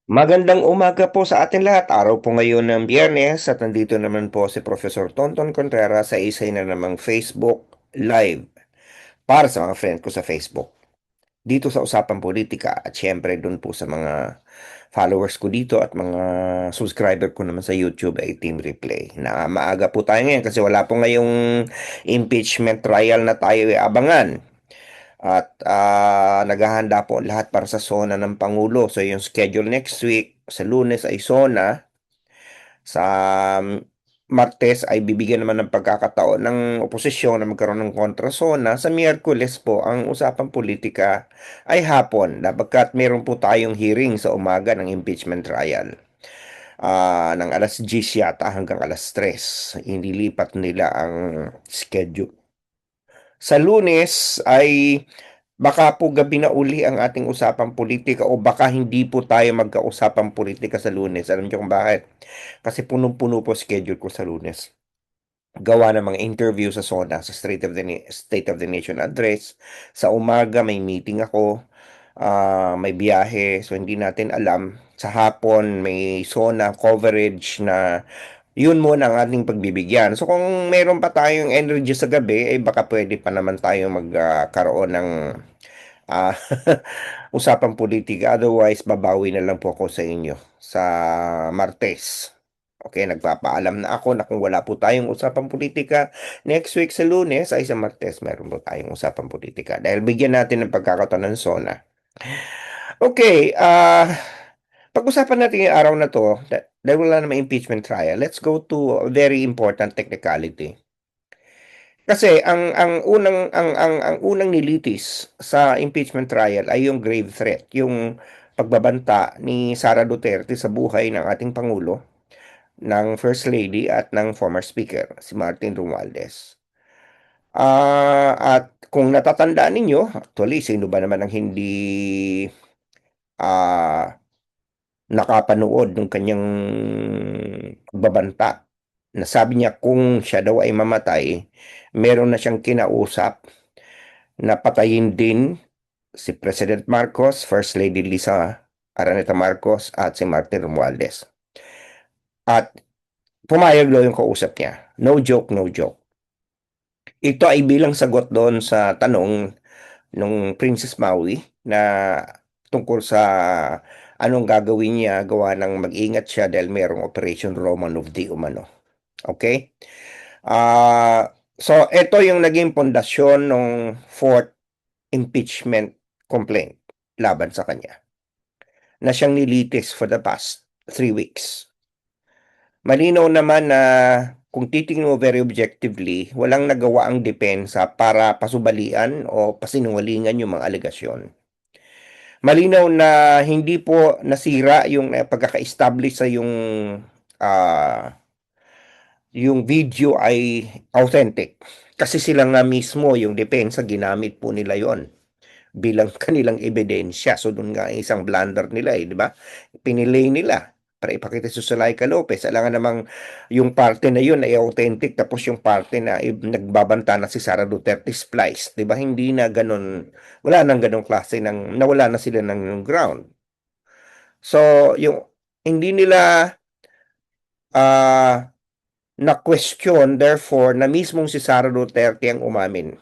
Magandang umaga po sa atin lahat. Araw po ngayon ng Biyernes at nandito naman po si Professor Tonton Contreras sa isa na namang Facebook Live para sa mga friend ko sa Facebook. Dito sa Usapang Politika at syempre dun po sa mga followers ko dito at mga subscriber ko naman sa YouTube ay Team Replay. Na maaga po tayo ngayon kasi wala po ngayong impeachment trial na tayo abangan. At naghahanda po lahat para sa SONA ng Pangulo. So yung schedule next week, sa Lunes ay SONA, sa Martes ay bibigyan naman ng pagkakataon ng oposisyon na magkaroon ng kontra-SONA. Sa Miyerkules po, ang usapang politika ay hapon, sapagkat meron po tayong hearing sa umaga ng impeachment trial. Ng alas 10 yata hanggang alas 3. Inilipat nila ang schedule. Sa Lunes ay baka po gabi na uli ang ating usapang politika o baka hindi po tayo magkausapang politika sa Lunes. Alam niyo kung bakit? Kasi punong-puno po schedule ko sa Lunes. Gawa ng mga interview sa SONA, sa State of the Nation Address. Sa umaga may meeting ako, may biyahe, so hindi natin alam. Sa hapon may SONA coverage na yun muna ang ating pagbibigyan. So kung meron pa tayong energy sa gabi, eh baka pwede pa naman tayo magkaroon ng ah, usapang politika. Otherwise, babawi na lang po ako sa inyo sa Martes. Okay, nagpapaalam na ako na kung wala po tayong usapang politika next week sa Lunes ay sa Martes meron po tayong usapang politika. Dahil bigyan natin ng pagkakataon ng SONA. Okay, pag-usapan natin yung araw na to, dahil wala namang impeachment trial, let's go to a very important technicality. Kasi ang unang nilitis sa impeachment trial ay yung grave threat, yung pagbabanta ni Sara Duterte sa buhay ng ating pangulo, ng First Lady at ng former Speaker si Martin Romualdez. At kung natatandaan ninyo, actually sino ba naman ang hindi ah nakapanood ng kanyang pagbabanta na sabi niya kung siya daw ay mamatay, meron na siyang kinausap na patayin din si President Marcos, First Lady Lisa Araneta Marcos at si Martin Romualdez. At pumayag daw yung kausap niya. No joke, no joke. Ito ay bilang sagot doon sa tanong nung Princess Maui na tungkol sa anong gagawin niya gawa ng mag-ingat siya dahil merong Operation Romanov di umano. Okay? So ito yung naging pundasyon ng fourth impeachment complaint laban sa kanya na siyang nilitis for the past 3 weeks. Malinaw naman na kung titingnan mo very objectively, walang nagawa ang depensa para pasubalian o pasinungalingan yung mga alegasyon. Malinaw na hindi po nasira yung pagkaka-establish sa ah, yung video ay authentic. Kasi sila nga mismo, yung depensa, ginamit po nila yon bilang kanilang ebidensya. So doon nga isang blunder nila di ba? Pinilay nila para ipakita sa Zuleika Lopez. Alangan namang yung parte na yun ay authentic tapos yung parte na nagbabanta na si Sara Duterte spliced, di ba? Hindi na ganun, wala nang ganung klase ng, nawala na sila ng ground. So, yung hindi nila na-question, therefore, na mismong si Sara Duterte ang umamin.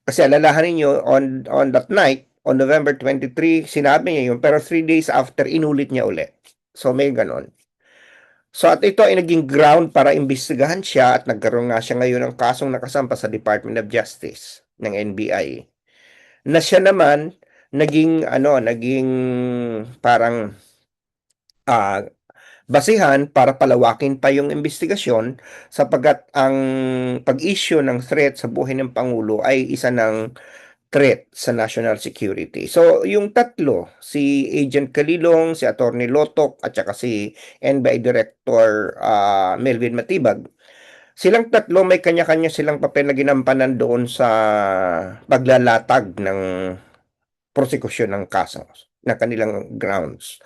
Kasi alalahanin nyo, on that night, on November 23, sinabi niya yun, pero 3 days after, inulit niya ulit. So, may ganon. So, at ito ay naging ground para imbestigahan siya at nagkaroon nga siya ngayon ng kasong nakasampa sa Department of Justice ng NBI. Na siya naman, naging parang ah, basihan para palawakin pa yung investigasyon sapagkat ang pag-issue ng threat sa buhay ng Pangulo ay isa ng threat sa national security. So, yung tatlo, si Agent Calilong, si Attorney Lotok, at saka si NBI Director Melvin Matibag, silang tatlo may kanya-kanya silang papel na ginampanan doon sa paglalatag ng prosekusyon ng kaso na kanilang grounds.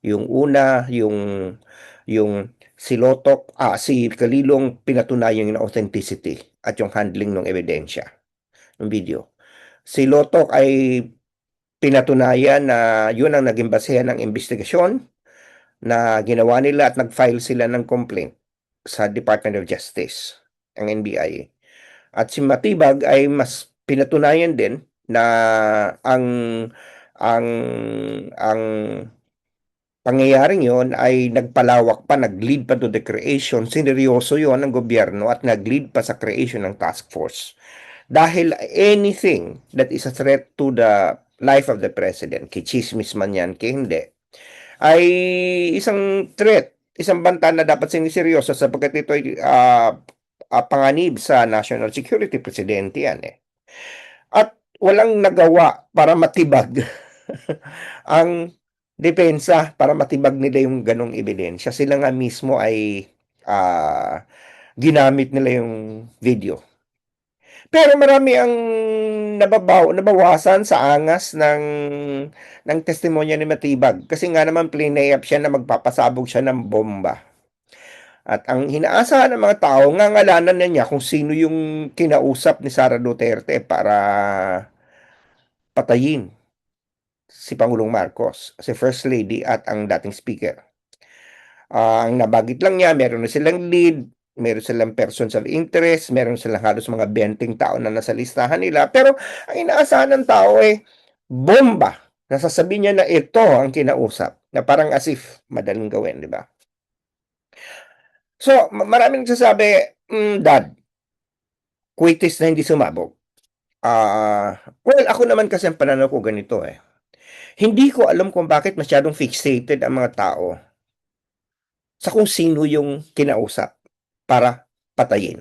Yung una, yung si Lotok, si Kalilong pinatunayan yung authenticity at yung handling ng ebidensya ng video. Si Lotok ay pinatunayan na yun ang naging basehan ng investigasyon na ginawa nila at nag-file sila ng complaint sa Department of Justice, ang NBI. At si Matibag ay mas pinatunayan din na ang ang ang pangyayaring yon ay nagpalawak pa, nag-lead pa to the creation, sineryoso yon ng gobyerno at nag-lead pa sa creation ng task force. Dahil anything that is a threat to the life of the president, kichismis man yan, kaya hindi, ay isang threat, isang banta na dapat siniseryoso sapagkat ito ay panganib sa national security, presidente yan eh. At walang nagawa para matibag ang depensa, para matibag nila yung ganong ebidensya. Sila nga mismo ay ginamit nila yung video. Pero marami ang nabawasan sa angas ng testimonya ni Matibag. Kasi nga naman plinay up siya na magpapasabog siya ng bomba. At ang hinaasahan ng mga tao, ngangalanan na niya kung sino yung kinausap ni Sara Duterte para patayin si Pangulong Marcos, si First Lady at ang dating speaker. Ang nabagit lang niya, meron na silang lead, meron silang persons of interest, meron silang halos mga 20 tao na nasa listahan nila. Pero ang inaasahan ng tao ay bomba. Nasasabi niya na ito ang kinausap. Na parang as if madaling gawin, di ba? So, maraming nagsasabi, Dad, quitis na hindi sumabog. Well, ako naman kasi ang pananaw ko ganito eh. Hindi ko alam kung bakit masyadong fixated ang mga tao sa kung sino yung kinausap para patayin.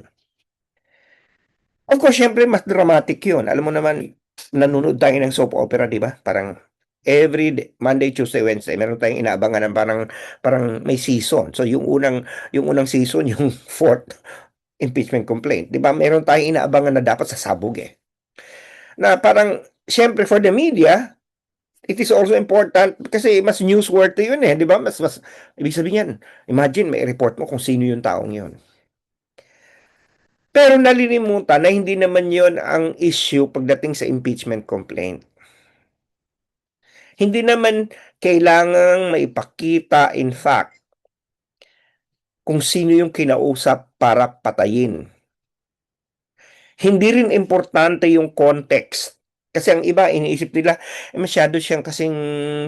Of course, syempre mas dramatic yun. Alam mo naman, nanonood tayo ng soap opera, di ba? Parang every day, Monday, Tuesday, Wednesday, meron tayong inaabangan ng parang may season. So yung unang season, yung fourth impeachment complaint, di ba? Meron tayong inaabangan na dapat sasabog eh. Na parang, syempre for the media, it is also important kasi mas newsworthy yun eh, di ba? Mas ibig sabihin yan, imagine may report mo kung sino yung taong yun. Pero nalilimutan na hindi naman yon ang issue pagdating sa impeachment complaint. Hindi naman kailangang maipakita in fact kung sino yung kinausap para patayin. Hindi rin importante yung context. Kasi ang iba, iniisip nila, masyado siyang kasing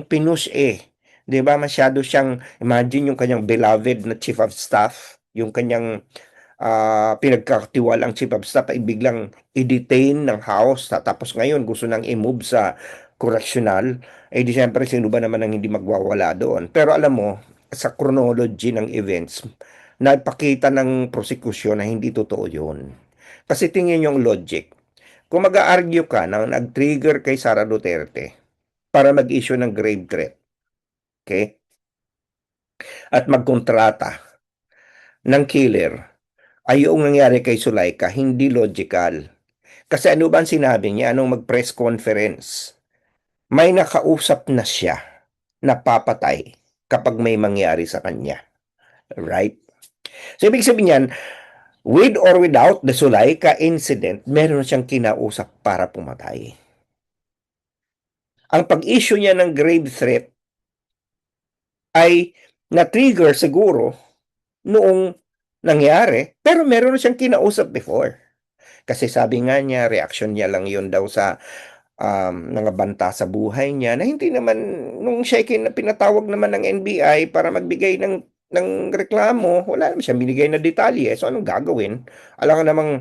pinush eh. 'Di ba? Masyado siyang, imagine yung kanyang beloved na chief of staff, yung kanyang pinagkakatiwalang chief of staff ay biglang i-detain ng House tapos ngayon gusto nang i-move sa correctional, eh di syempre sino ba naman ang hindi magwawala doon. Pero alam mo, sa chronology ng events, nagpakita ng prosecution na hindi totoo yun. Kasi tingin yung logic. Kung mag-argue ka na nag-trigger kay Sara Duterte para mag-issue ng grave threat, okay? At magkontrata ng killer, ay yung nangyari kay Sulaika, hindi logical. Kasi ano ba ang sinabi niya? Anong mag-press conference? May nakausap na siya na papatay kapag may mangyari sa kanya. Right? So, ibig sabihin yan, with or without the Sulaika incident, meron siyang kinausap para pumatay. Ang pag-issue niya ng grave threat ay na-trigger siguro noong nangyari, pero meron siyang kinausap before. Kasi sabi nga niya, reaction niya lang yun daw sa nangabanta sa buhay niya na hindi naman, nung siya pinatawag naman ng NBI para magbigay ng reklamo, wala naman siya binigay na detalye. So, anong gagawin? Alam ka namang,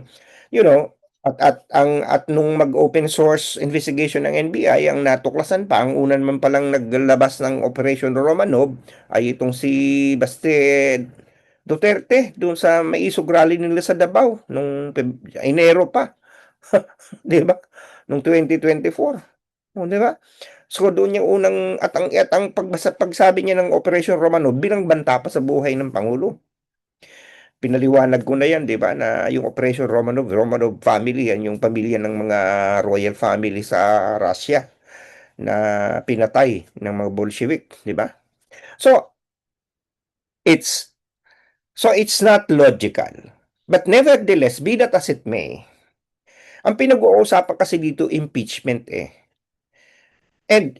you know, at nung mag-open source investigation ng NBI, ang natuklasan pa, ang una naman palang naglabas ng Operation Romanov ay itong si Baste Duterte doon sa maisog rally nila sa Davao nung Enero pa. 'Di ba? Nung 2024. O, 'di ba? So doon yung unang at ang pagsabi niya ng Operation Romanov bilang banta pa sa buhay ng Pangulo. Pinaliwanag ko na yan, 'di ba, na yung Operation Romanov family, yan yung pamilya ng mga royal family sa Russia na pinatay ng mga Bolshevik, 'di ba? So it's it's not logical. But nevertheless, be that as it may, ang pinag-uusapan kasi dito impeachment eh. And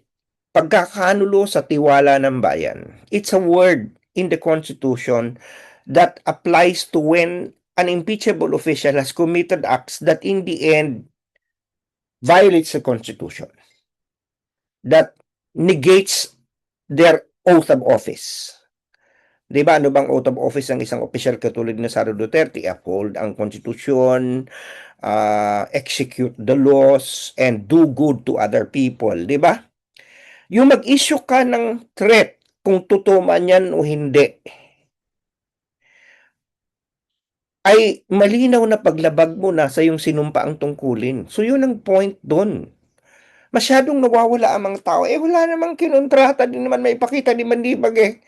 pagkakanulo sa tiwala ng bayan, it's a word in the Constitution that applies to when an impeachable official has committed acts that in the end violates the Constitution, that negates their oath of office. Di ba, ano bang oath of office ng isang opisyal katulad ni Sara Duterte? Uphold ang konstitusyon, execute the laws, and do good to other people. Di ba? Yung mag-issue ka ng threat, kung totoo man yan o hindi, ay malinaw na paglabag mo na sa yung sinumpa ang tungkulin. So yun ang point doon. Masyadong nawawala ang mga tao. Eh wala namang kinontrata din naman may ipakita ni Mandibag eh.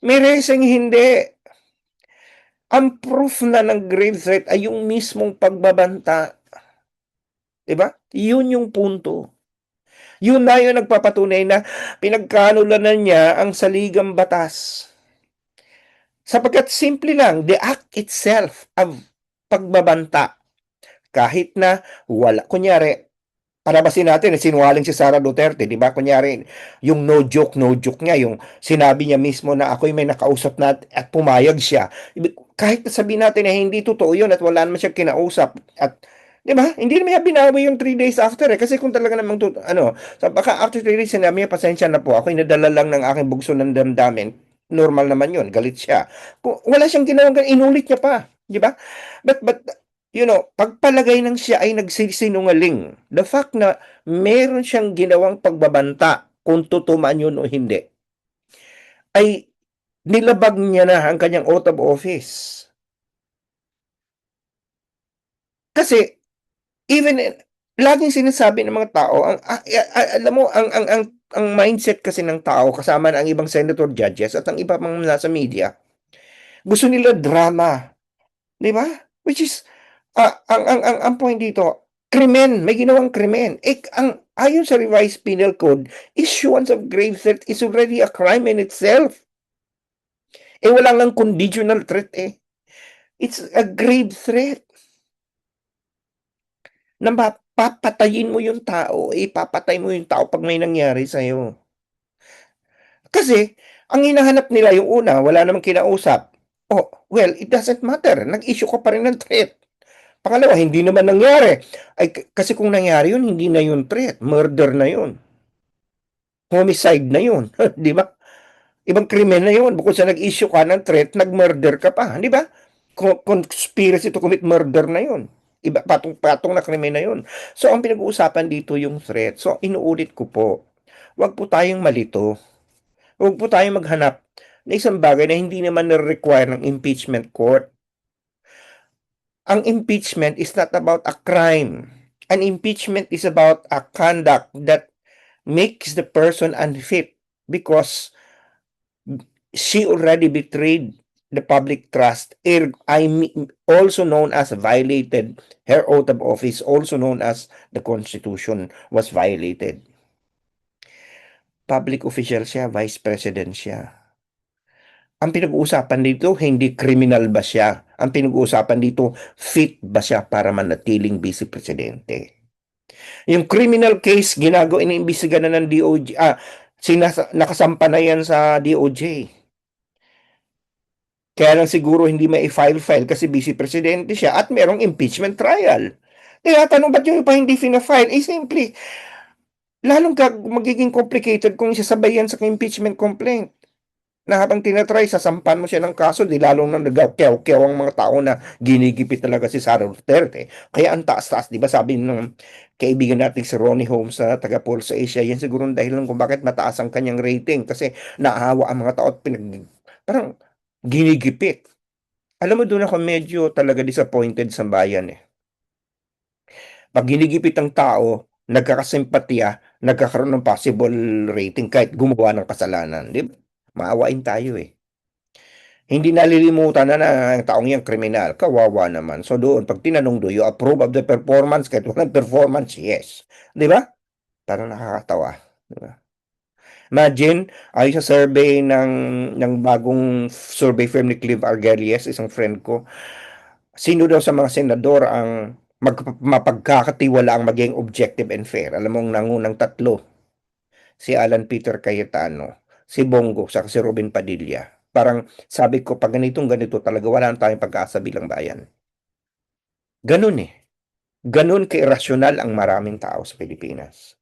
May reseng hindi. Ang proof na ng grave threat ay yung mismong pagbabanta. Diba? Yun yung punto. Yun na yung nagpapatunay na pinagkanulanan niya ang saligang batas. Sapagkat simple lang, the act itself of pagbabanta, kahit na wala, kunyari, panabasin natin, sinungaling si Sara Duterte, di ba? Kunyari, yung no joke niya, yung sinabi niya mismo na ako'y may nakausap na at pumayag siya. Kahit sabihin natin na hindi totoo yun at wala naman siya kinausap at di ba? Hindi naman niya binawi yung 3 days after eh. Kasi kung talaga namang, baka after 3 days, sinabi niya, pasensya na po, ako'y nadala lang ng aking bugso ng damdamin. Normal naman yun, galit siya. Kung wala siyang ginawang, inulit niya pa. Di ba? But pagpalagay ng siya ay nagsisinungaling, the fact na meron siyang ginawang pagbabanta, kung totoo man yun o hindi, ay nilabag niya na ang kanyang oath of office. Kasi, even, laging sinasabi ng mga tao, alam mo, ang mindset kasi ng tao, kasama ng ibang senator judges at ang iba pang nasa media, gusto nila drama. Di ba? Which is, ang point dito, krimen, may ginawang krimen. Ayon sa revised penal code, issuance of grave threat is already a crime in itself. Wala ngang conditional threat eh. It's a grave threat. Na papatayin mo yung tao, papatay mo yung tao pag may nangyari sa'yo. Kasi, ang hinahanap nila yung una, wala namang kinausap. Oh, well, it doesn't matter. Nag-issue ka pa rin ng threat. Pangalawa, hindi naman nangyari. Kasi kung nangyari yun, hindi na yun threat. Murder na yun. Homicide na yun. Di ba? Ibang krimen na yun. Bukod sa nag-issue ka ng threat, nag-murder ka pa. Di ba? Conspiracy to commit murder na yun. Iba, patong na krimen na yun. So, ang pinag-uusapan dito yung threat. So, inuulit ko po, wag po tayong malito. Wag po tayong maghanap na isang bagay na hindi naman na-require ng impeachment court. Ang impeachment is not about a crime. An impeachment is about a conduct that makes the person unfit because she already betrayed the public trust. Also known as violated her oath of office, also known as the Constitution was violated. Public official siya, vice president siya. Ang pinag-uusapan dito, hindi criminal ba siya? Ang pinag-uusapan dito, fit ba siya para manatiling vice presidente? Yung criminal case, iniimbestiga na ng DOJ, nakasampa na yan sa DOJ. Kaya lang siguro hindi may file kasi vice presidente siya at merong impeachment trial. Tinatanong ba't yung iba hindi fina-file? Simply, lalong magiging complicated kung isasabay yan sa impeachment complaint. Na habang tinatry, sasampan mo siya ng kaso, di lalong nang nagkyaw-kyaw ang mga tao na ginigipit talaga si Sara Duterte. Kaya ang taas-taas, di ba sabi ng kaibigan natin si Ronnie Holmes sa taga Pulse Asia, yan siguro dahilan kung bakit mataas ang kanyang rating kasi naahawa ang mga tao at parang ginigipit. Alam mo, doon ako medyo talaga disappointed sa bayan eh. Pag ginigipit ang tao, nagkakasimpatya, nagkakaroon ng possible rating kahit gumawa ng kasalanan. Di ba? Maawain tayo eh. Hindi nalilimutan na ang taong yung kriminal. Kawawa naman. So doon, pag tinanong do you approve of the performance? Kahit walang performance, yes. Di ba? Parang nakakatawa. Di ba? Imagine, ay sa survey ng bagong survey firm ni Clive Argelies, isang friend ko, sino daw sa mga senador ang mapagkakatiwala ang maging objective and fair? Alam mo, ang nangunang tatlo. si Alan Peter Cayetano, si Bongo, saka si Robin Padilla. Parang sabi ko, pag ganitong ganito talaga, wala na tayong pag-asa bilang bayan. Ganun eh. Ganun ka-irrasyonal ang maraming tao sa Pilipinas.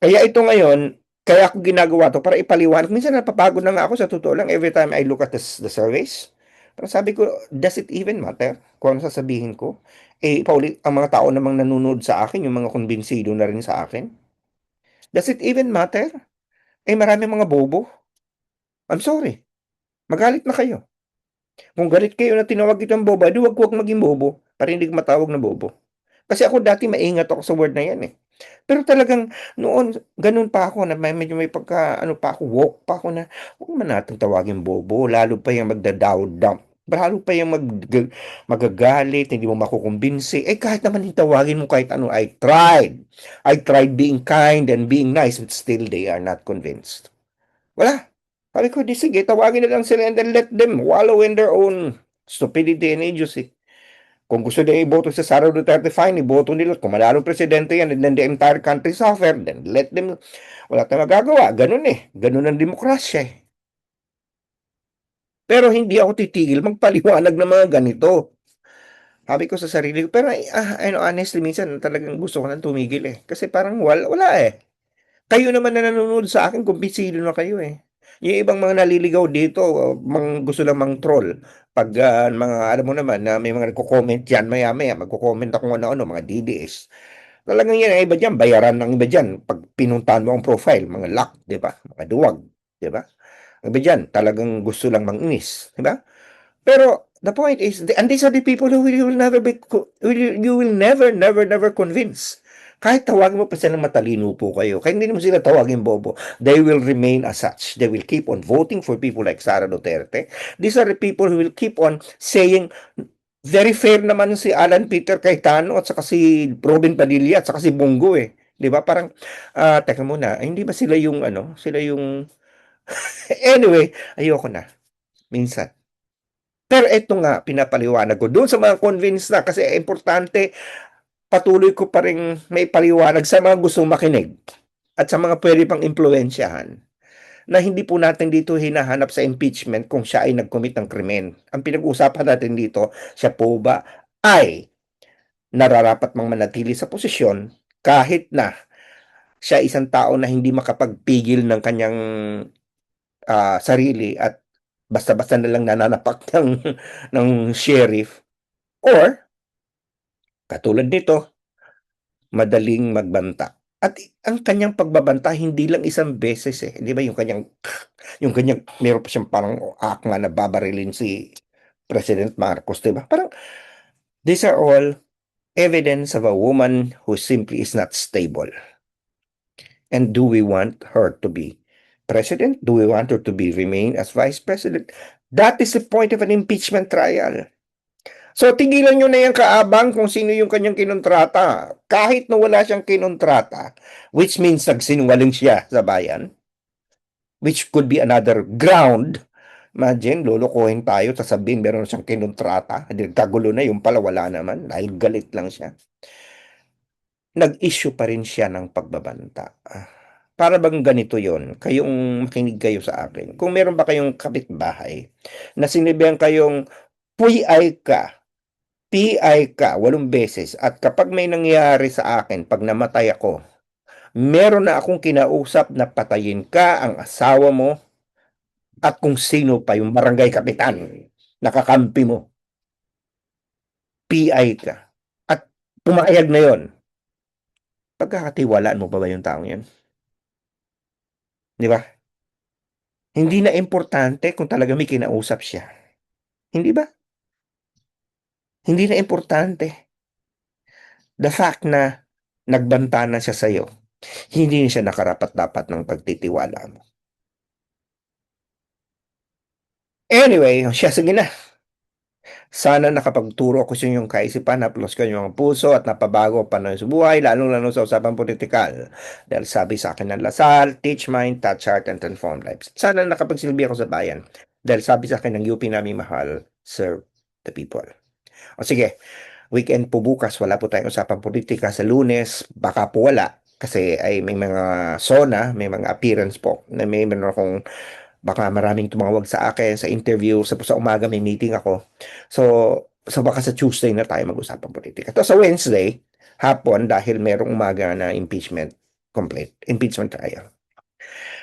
Kaya ito ngayon, kaya ako ginagawa to para ipaliwanag. Minsan napapagod na nga ako sa totoo lang every time I look at the surveys. Parang sabi ko, does it even matter kung ano sasabihin ko? Eh, paulit, ang mga tao namang nanonood sa akin, yung mga kumbinsido na rin sa akin. Does it even matter? Eh, marami mga bobo. I'm sorry. Magalit na kayo. Kung galit kayo na tinawag kitang bobo, di wag maging bobo para hindi ka matawag na bobo. Kasi ako dati maingat ako sa word na yan eh. Pero talagang noon, ganun pa ako na medyo may pagka, ano pa ako, woke pa ako na, huwag man natin tawagin bobo, lalo pa yung magda-down, lalo pa yung magagalit, hindi mo makukumbinsi. Eh kahit naman yung tawagin mo kahit ano, I tried. I tried being kind and being nice, but still they are not convinced. Wala. Sabi ko, di sige, tawagin na lang sila and then let them wallow in their own stupidity and idiocy. Kung gusto nila iboto sa Sara Duterte, fine, iboto nila. Kung manalo presidente yan, and then the entire country suffer, then let them, wala tayong magagawa. Ganun eh. Ganun ang demokrasya eh. Pero hindi ako titigil magpaliwanag ng mga ganito. Sabi ko sa sarili ko, pero honestly, minsan talagang gusto ko nang tumigil eh. Kasi parang wala eh. Kayo naman na nanonood sa akin, kumbinsido na kayo eh. Yung ibang mga naliligaw dito, gusto lang mang troll. Pag mga, alam mo naman, na may mga nagko-comment yan, maya-maya, magko-comment ako ano-ano, mga DDS. Talagang yan, ang iba dyan, bayaran ng iba dyan. Pag pinuntahan mo ang profile, mga lock, di ba? Mga duwag, di ba? Ang iba dyan, talagang gusto lang manginis, di ba? Pero the point is, and these are the people who you will never be, you will never convince. Kahit tawagin mo pa silang matalino po kayo, kahit hindi mo sila tawagin bobo, they will remain as such. They will keep on voting for people like Sara Duterte. These are the people who will keep on saying, very fair naman si Alan Peter Cayetano at saka si Robin Padilla at saka si Bongo eh. 'Di ba? Parang teka muna, hindi ba sila yung ano, sila yung anyway, ayoko na minsan. Pero ito nga, pinapaliwanag ko doon sa mga convinced na kasi importante, patuloy ko pa rin may paliwanag sa mga gustong makinig at sa mga pwede pang impluensyahan na hindi po natin dito hinahanap sa impeachment kung siya ay nag-commit ng krimen. Ang pinag-uusapan natin dito, siya po ba ay nararapat mang manatili sa posisyon kahit na siya isang tao na hindi makapagpigil ng kanyang sarili at basta-basta na lang nananapak ng sheriff or katulad nito, madaling magbanta. At ang kanyang pagbabanta hindi lang isang beses eh. Di ba yung kanyang meron pa siyang parang akma na babarilin si President Marcos, di ba? Parang these are all evidence of a woman who simply is not stable. And do we want her to be president? Do we want her to be remain as vice president? That is the point of an impeachment trial. So, tigilan nyo na yung kaabang kung sino yung kanyang kinontrata. Kahit na wala siyang kinontrata, which means nagsinungaling siya sa bayan, which could be another ground. Imagine, lulukuhin tayo, sasabihin meron siyang kinontrata. Kagulo na, yung pala wala naman, dahil galit lang siya. Nag-issue pa rin siya ng pagbabanta. Para bang ganito yon, kayong makinig kayo sa akin. Kung meron ba kayong kapitbahay na sinabihan kayong PI ka 8 beses at kapag may nangyari sa akin, pag namatay ako, meron na akong kinausap na patayin ka, ang asawa mo, at kung sino pa yung barangay kapitan, nakakampi mo, PI ka. At pumayag na yon, pagkakatiwalaan mo ba yung taong yan? Di ba? Hindi na importante kung talaga may kinausap siya. Hindi ba? Hindi na importante. The fact na nagbanta na siya sa'yo, hindi siya nakarapat-dapat ng pagtitiwala mo. Anyway, siya, sige na. Sana nakapagturo ako sa inyong kaisipan, naplos ko yung puso at napabago pa na sa buhay, lalong-lalo sa usapang politikal. Dahil sabi sa akin ng Lasal, teach mind, touch heart, and transform lives. Sana nakapagsilbi ako sa bayan. Dahil sabi sa akin ng UP namin mahal, serve the people. O sige, weekend po bukas, wala po tayong usapang politika sa Lunes, baka po wala. Kasi ay may mga SONA, may mga appearance po na may meron akong baka maraming tumawag sa akin sa interview, sa umaga may meeting ako. So baka sa Tuesday na tayo mag-usapang politika. Tapos sa Wednesday, hapon, dahil merong umaga na impeachment trial.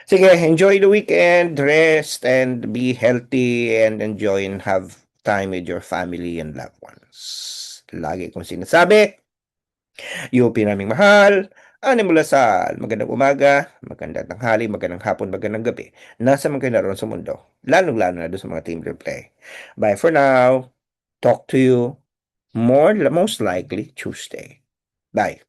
Sige, enjoy the weekend, rest, and be healthy, and enjoy and have time with your family and loved ones. Lagi kong sinasabi, UP naming mahal, Ani mula sa magandang umaga, magandang tanghali, magandang hapon, magandang gabi. Nasa man kayo naroon sa mundo, lalong-lalo na doon sa mga team replay. Bye for now. Talk to you most likely Tuesday. Bye.